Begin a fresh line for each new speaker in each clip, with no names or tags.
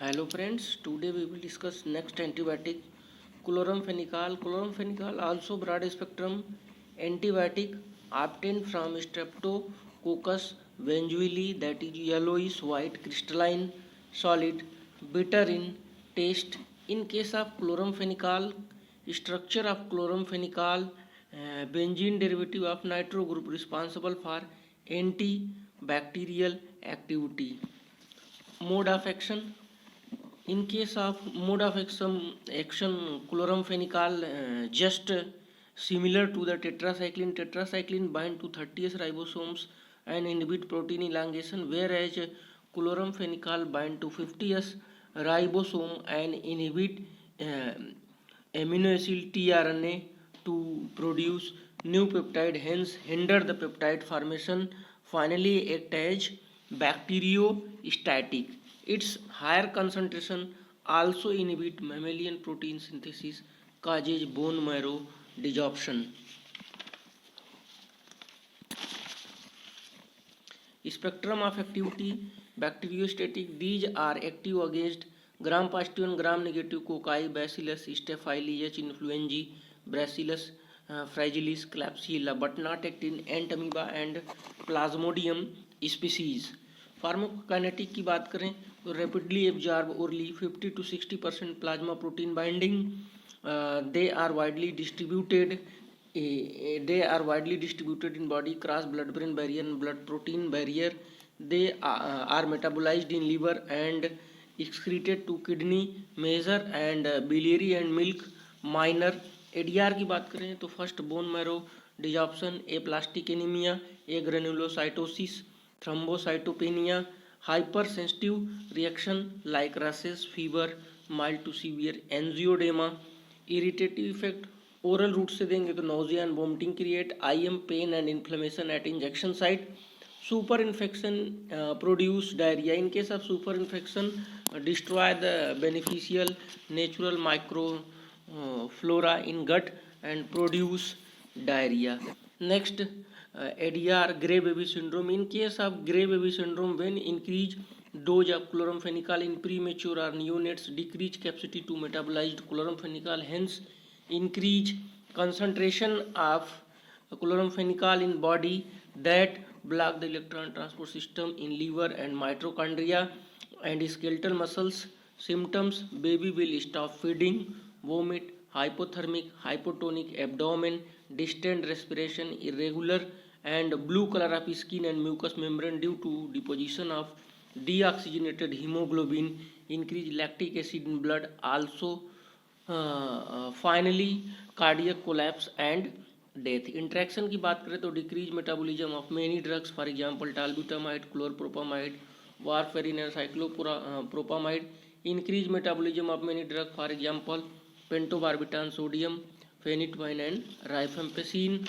Hello friends, today we will discuss next antibiotic chloramphenicol. Chloramphenicol also broad spectrum antibiotic obtained from Streptococcus venguli, that is yellowish white crystalline solid, bitter in taste. In case of chloramphenicol, structure of chloramphenicol, benzene derivative of nitro group responsible for antibacterial activity. Mode of action: in case of mode of action, chloramphenicol just similar to the tetracycline bind to 30s ribosomes and inhibit protein elongation, whereas chloramphenicol bind to 50s ribosome and inhibit uh, amino acid tRNA to produce new peptide, hence hinder the peptide formation. Finally act as bacteriostatic. Its higher concentration also inhibit mammalian protein synthesis, causes bone marrow desorption. Spectrum of activity: bacteriostatic. These are active against gram-positive and gram-negative cocci, Bacillus staphyli, H. influenzae, Bacillus fragilis, Klebsiella, but not active in ant amoeba and Plasmodium species. Pharmacokinetic की बात करें तो rapidly absorb orally 50 to 60% plasma protein binding. They are widely distributed in body cross blood brain barrier and blood protein barrier. They are metabolized in liver and excreted to kidney major and biliary and milk minor. ADR की बात करें तो first bone marrow depression, aplastic anaemia, agranulocytosis, thrombocytopenia, hypersensitive reaction like rashes, fever, mild to severe angioedema. irritative effect: oral route से देंगे तो nausea and vomiting create, IM pain and inflammation at injection site. Super infection produce diarrhea. In case of super infection, destroy the beneficial natural microflora in gut and produce diarrhea. Next, ADR, gray baby syndrome. In case of gray baby syndrome, when increased dose of chloramphenicol in premature or neonates decrease capacity to metabolize chloramphenicol, hence increase concentration of chloramphenicol in body that block the electron transport system in liver and mitochondria and skeletal muscles. Symptoms: baby will stop feeding, vomit, hypothermic, hypotonic abdomen, distant respiration, irregular and blue color of skin and mucous membrane due to deposition of deoxygenated hemoglobin, increased lactic acid in blood. Also finally cardiac collapse and death. Interaction की बात करें तो decrease metabolism of many drugs, for example tolbutamide, chlorpropamide, warfarin and cyclophosphamide. Increase metabolism of many drug, for example pentobarbitone, sodium phenytoin and rifampicin.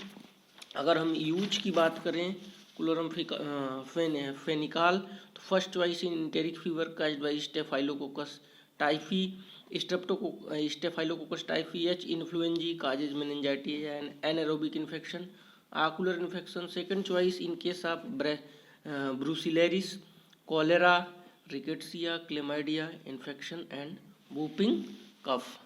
अगर हम use की बात करें chloramphenicol तो first choice in enteric fever caused by staphylococcus typhi, staphylococcus typhi. H influenzae causes meningitis and anaerobic infection. Ocular infection second choice in case of brucellosis, cholera, rickettsia, chlamydia infection and whooping cough.